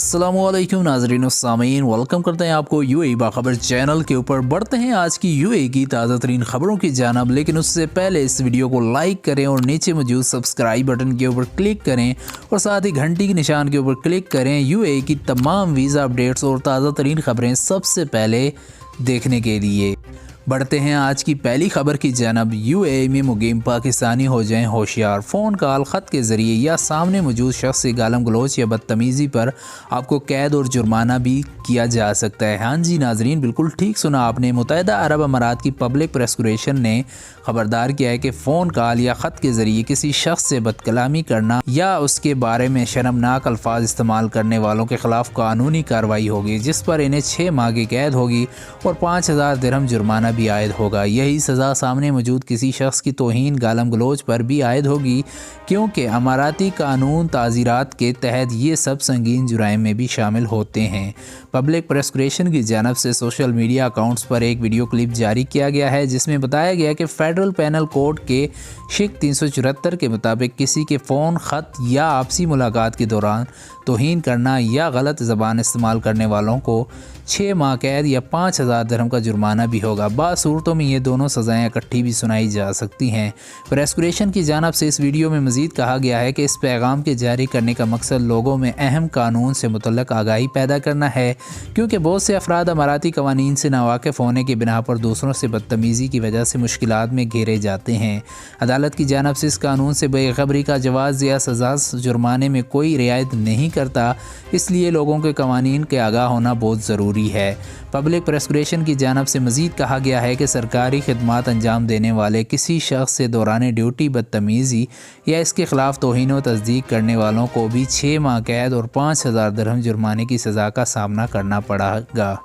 अस्सलामुअलैकुम नाज़रीन और सामीन, वेलकम करते हैं आपको यूएई बाखबर चैनल के ऊपर। बढ़ते हैं आज की यूएई की ताज़ा तरीन खबरों की जानिब, लेकिन उससे पहले इस वीडियो को लाइक करें और नीचे मौजूद सब्सक्राइब बटन के ऊपर क्लिक करें और साथ ही घंटी के निशान के ऊपर क्लिक करें यूएई की तमाम वीज़ा अपडेट्स और ताज़ा तरीन खबरें सबसे पहले देखने के लिए। बढ़ते हैं आज की पहली खबर की जानिब। यूएई में मुकीम पाकिस्तानी हो जाएं होशियार, फ़ोन कॉल, ख़त के ज़रिए या सामने मौजूद शख्स से गालम गलोच या बदतमीज़ी पर आपको कैद और जुर्माना भी किया जा सकता है। हाँ जी नाजरीन, बिल्कुल ठीक सुना आपने। मुत्तहिदा अरब अमारात की पब्लिक प्रोसिक्यूशन ने ख़बरदार किया है कि फ़ोन कॉल या ख़त के ज़रिए किसी शख्स से बदकलामी करना या उसके बारे में शर्मनाक अल्फाज इस्तेमाल करने वालों के ख़िलाफ़ कानूनी कार्रवाई होगी, जिस पर इन्हें 6 माह की कैद होगी और 5000 दिरहम जुर्माना भी आयद होगा। यही सज़ा सामने मौजूद किसी शख्स की तौहीन, गालम गलोच पर भी आयद होगी, क्योंकि अमाराती कानून ताज़ीरात के तहत ये सब संगीन जुराइम में भी शामिल होते हैं। पब्लिक प्रोसिक्यूशन की जानब से सोशल मीडिया अकाउंट्स पर एक वीडियो क्लिप जारी किया गया है, जिसमें बताया गया कि फेडरल पैनल कोड के शिक 374 के मुताबिक किसी के फ़ोन, ख़त या आपसी मुलाकात के दौरान तौहीन करना या गलत ज़बान इस्तेमाल करने वालों को 6 माह कैद या 5000 दिरहम का जुर्माना भी होगा। बाद सूरतों में ये दोनों सज़ाएँ इकट्ठी भी सुनाई जा सकती हैं। प्रोसिक्यूशन की जानब से इस वीडियो में मज़ीद कहा गया है कि इस पैगाम के जारी करने का मकसद लोगों में अहम कानून से मुतल्लक आगाही पैदा करना है, क्योंकि बहुत से अफराद अमाराती कवानीन से नावाकिफ़ होने की बिना पर दूसरों से बदतमीज़ी की वजह से मुश्किलात में घेरे जाते हैं। अदालत की जानब से इस कानून से बेखबरी का जवाज़ या सज़ा जुर्माने में कोई रियायत नहीं करता, इसलिए लोगों के कवानीन के आगाह होना बहुत ज़रूरी है। पब्लिक प्रोसिक्यूशन की जानब से मज़ीद कहा गया है कि सरकारी खिदमात अंजाम देने वाले किसी शख्स से दौरान ड्यूटी बदतमीज़ी या इसके ख़िलाफ़ तौहीन व तस्दीक करने वालों को भी 6 माह कैद और 5000 दिरहम जुर्माने की सज़ा का सामना करना पड़ेगा।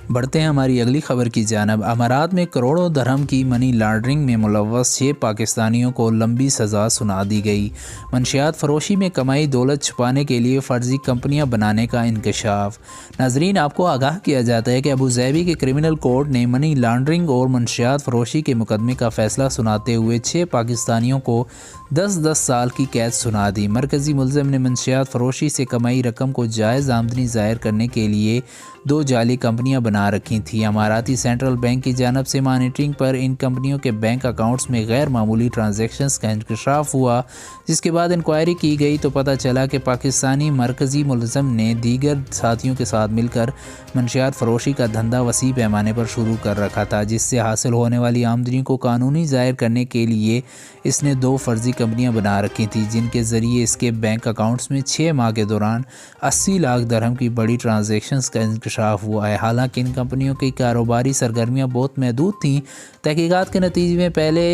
बढ़ते हैं हमारी अगली खबर की जानब। अमारात में करोड़ों दिरहम की मनी लॉन्ड्रिंग में मुलव्वस 6 पाकिस्तानियों को लंबी सज़ा सुना दी गई। मंशियात फरोशी में कमाई दौलत छुपाने के लिए फ़र्जी कंपनियां बनाने का इंकशाफ। नाजरीन, आपको आगाह किया जाता है कि अबू ज़ैबी के क्रिमिनल कोर्ट ने मनी लॉन्ड्रिंग और मंशियात फरोशी के मुकदमे का फ़ैसला सुनाते हुए 6 पाकिस्तानियों को 10-10 साल की कैद सुना दी। मरकज़ी मुल्ज़िम ने मंशियात फरोशी से कमाई रकम को जायज़ आमदनी ज़ाहिर करने के लिए 2 जाली कंपनियां बना रखी थी। अमाराती सेंट्रल बैंक की जानब से मॉनिटरिंग पर इन कंपनियों के बैंक अकाउंट्स में गैर मामूली ट्रांजैक्शंस का इंकशाफ हुआ, जिसके बाद इंक्वायरी की गई तो पता चला कि पाकिस्तानी मरकज़ी मुल्ज़िम ने दीगर साथियों के साथ मिलकर मंशियात फरोशी का धंधा वसी पैमाने पर शुरू कर रखा था, जिससे हासिल होने वाली आमदनी को कानूनी ज़ाहिर करने के लिए इसने 2 फ़र्जी कंपनियां बना रखी थी, जिनके ज़रिए इसके बैंक अकाउंट्स में 6 माह के दौरान 80 लाख दिरहम की बड़ी ट्रांजैक्शंस का इंकशाफ हुआ है। हालांकि इन कंपनियों की कारोबारी सरगर्मियां बहुत महदूद थीं। तहकीकात के नतीजे में पहले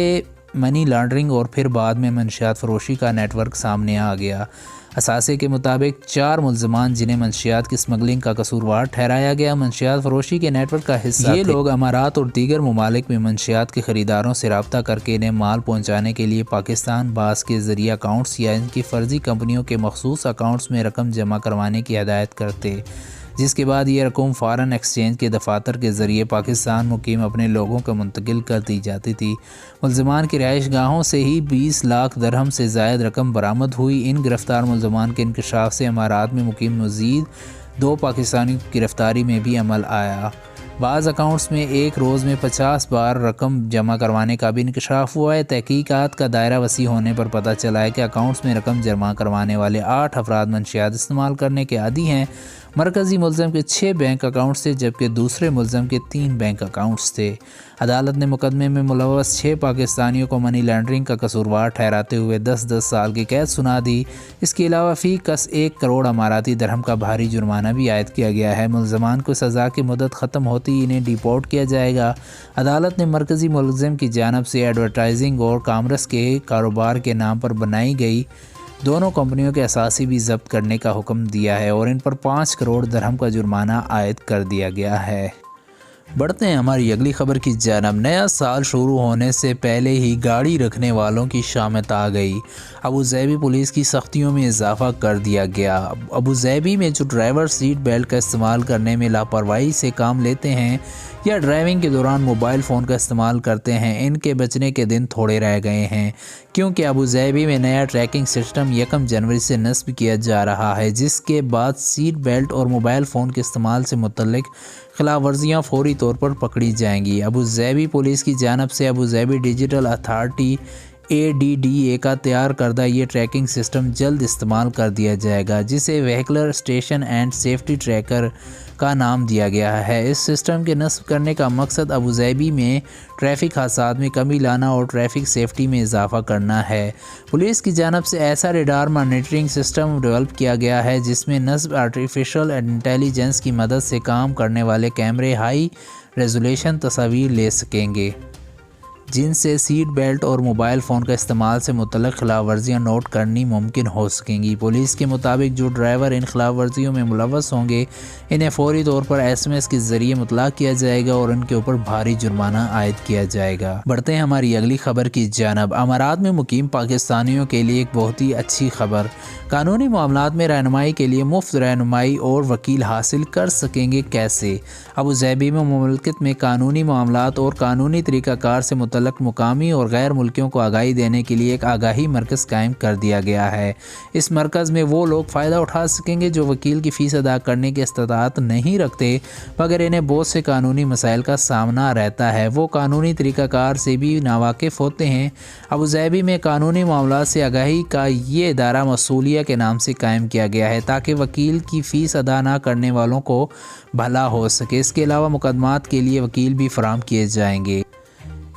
मनी लॉन्ड्रिंग और फिर बाद में मंशियात फरोशी का नेटवर्क सामने आ गया। असासे के मुताबिक 4 मुल्ज़मान, जिन्हें मंशियात की स्मगलिंग का कसूरवार ठहराया गया, मंशियात फरोशी के नेटवर्क का हिस्सा ये लोग अमारात और दीगर ममालिक में मंशियात के ख़रीदारों से रब्ता करके इन्हें माल पहुँचाने के लिए पाकिस्तान बास के ज़रिए अकाउंट्स या इनकी फ़र्जी कंपनियों के मखसूस अकाउंट्स में रकम जमा करवाने की हिदायत करते, जिसके बाद ये रकम फ़ॉरेन एक्सचेंज के दफातर के ज़रिए पाकिस्तान मुकीम अपने लोगों को मुंतकिल कर दी जाती थी। मुल्ज़मान की रिहाइश गाहों से ही 20 लाख दिरहम से ज़ायद रकम बरामद हुई। इन गिरफ़्तार मुल्ज़मान के इंकशाफ से अमारात में मुकीम मज़ीद 2 पाकिस्तानी की गिरफ़्तारी में भी अमल आया। बाज़ अकाउंट्स में एक रोज़ में 50 बार रकम जमा करवाने का भी इंकशाफ हुआ है। तहकीकात का दायरा वसी होने पर पता चला है कि अकाउंट्स में रकम जमा करवाने वाले 8 अफराद मंशियात इस्तेमाल करने के आदी हैं। मरकज़ी मुल्ज़िम के 6 बैंक अकाउंट्स थे, जबकि दूसरे मुल्ज़िम के 3 बैंक अकाउंट्स थे। अदालत ने मुकदमे में मुलव्वस 6 पाकिस्तानियों को मनी लॉन्ड्रिंग का कसूरवार ठहराते हुए 10-10 साल की कैद सुना दी। इसके अलावा फ़ी कस 1 करोड़ अमाराती दिरहम का भारी जुर्माना भी आयद किया गया है। मुल्ज़मान को सज़ा की मुद्दत ख़त्म होती ही इन्हें डिपोर्ट किया जाएगा। अदालत ने मरकज़ी मुल्ज़िम की जानब से एडवर्टाइजिंग और कामर्स के कारोबार के नाम पर बनाई गई दोनों कंपनियों के असासी भी ज़ब्त करने का हुक्म दिया है और इन पर 5 करोड़ दिरहम का जुर्माना आयद कर दिया गया है। बढ़ते हैं हमारी अगली खबर की जानब। नया साल शुरू होने से पहले ही गाड़ी रखने वालों की शामत आ गई। अबू ज़ैबी पुलिस की सख्तियों में इजाफा कर दिया गया। अबू ज़ैबी में जो ड्राइवर सीट बेल्ट का इस्तेमाल करने में लापरवाही से काम लेते हैं یا ڈرائیونگ کے دوران موبائل فون کا استعمال کرتے ہیں، ان کے بچنے کے دن تھوڑے رہ گئے ہیں، کیونکہ ابوظہبی میں نیا ٹریکنگ سسٹم 1 جنوری سے نصب کیا جا رہا ہے، جس کے بعد سیٹ بیلٹ اور موبائل فون کے استعمال سے متعلق خلاف ورزیاں فوری طور پر پکڑی جائیں گی۔ ابوظہبی پولیس کی جانب سے ابوظہبی ڈیجیٹل اتھارٹی ADDA کا تیار کردہ یہ ٹریکنگ سسٹم جلد استعمال کر دیا جائے گا، جسے وہیکلر اسٹیشن اینڈ سیفٹی ٹریکر کا نام دیا گیا ہے۔ اس سسٹم کے نصب کرنے کا مقصد ابوظہبی میں ٹریفک حادثات میں کمی لانا اور ٹریفک سیفٹی میں اضافہ کرنا ہے۔ پولیس کی جانب سے ایسا ریڈار مانیٹرنگ سسٹم ڈیولپ کیا گیا ہے جس میں نصب آرٹیفیشل انٹیلیجنس کی مدد سے کام کرنے والے کیمرے ہائی ریزولوشن تصاویر لے سکیں گے، جن سے سیٹ بیلٹ اور موبائل فون کا استعمال سے متعلق خلاف ورزیاں نوٹ کرنی ممکن ہو سکیں گی۔ پولیس کے مطابق جو ڈرائیور ان خلاف ورزیوں میں ملوث ہوں گے، انہیں فوری طور پر SMS کے ذریعے مطلع کیا جائے گا اور ان کے اوپر بھاری جرمانہ عائد کیا جائے گا۔ بڑھتے ہیں ہماری اگلی خبر کی جانب۔ امارات میں مقیم پاکستانیوں کے لیے ایک بہت ہی اچھی خبر، قانونی معاملات میں رہنمائی کے لیے مفت رہنمائی اور وکیل حاصل کر سکیں گے۔ کیسے؟ ابوظہبی میں مملکت میں قانونی معاملات اور قانونی طریقہ کار سے متعلق مقامی اور غیر ملکیوں کو آگاہی دینے کے لیے ایک آگاہی مرکز قائم کر دیا گیا ہے۔ اس مرکز میں وہ لوگ فائدہ اٹھا سکیں گے جو وکیل کی فیس ادا کرنے کی استطاعت نہیں رکھتے، مگر انہیں بہت سے قانونی مسائل کا سامنا رہتا ہے۔ وہ قانونی طریقہ کار سے بھی ناواقف ہوتے ہیں۔ ابوظہبی میں قانونی معاملات سے آگاہی کا یہ ادارہ موصولیہ کے نام سے قائم کیا گیا ہے تاکہ وکیل کی فیس ادا نہ کرنے والوں کو بھلا ہو سکے۔ اس کے علاوہ مقدمات کے لیے وکیل بھی فراہم کیے جائیں گے۔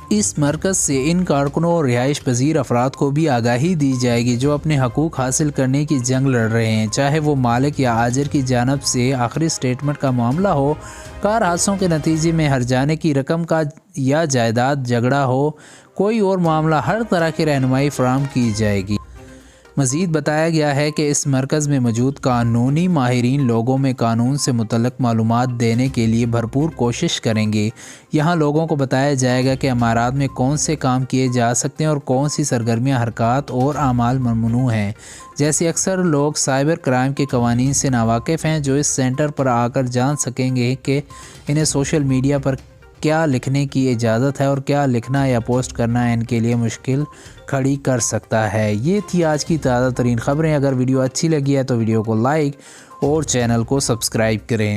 اس مرکز سے ان کارکنوں اور رہائش پذیر افراد کو بھی آگاہی دی جائے گی جو اپنے حقوق حاصل کرنے کی جنگ لڑ رہے ہیں، چاہے وہ مالک یا آجر کی جانب سے آخری سٹیٹمنٹ کا معاملہ ہو، کار حادثوں کے نتیجے میں ہرجانے کی رقم کا یا جائیداد جھگڑا ہو، کوئی اور معاملہ، ہر طرح کی رہنمائی فراہم کی جائے گی۔ مزید بتایا گیا ہے کہ اس مرکز میں موجود قانونی ماہرین لوگوں میں قانون سے متعلق معلومات دینے کے لیے بھرپور کوشش کریں گے۔ یہاں لوگوں کو بتایا جائے گا کہ امارات میں کون سے کام کیے جا سکتے ہیں اور کون سی سرگرمیاں، حرکات اور اعمال ممنوع ہیں۔ جیسے اکثر لوگ سائبر کرائم کے قوانین سے ناواقف ہیں، جو اس سینٹر پر آ کر جان سکیں گے کہ انہیں سوشل میڈیا پر کیا لکھنے کی اجازت ہے اور کیا لکھنا یا پوسٹ کرنا ان کے لیے مشکل کھڑی کر سکتا ہے۔ یہ تھی آج کی تازہ ترین خبریں۔ اگر ویڈیو اچھی لگی ہے تو ویڈیو کو لائک اور چینل کو سبسکرائب کریں۔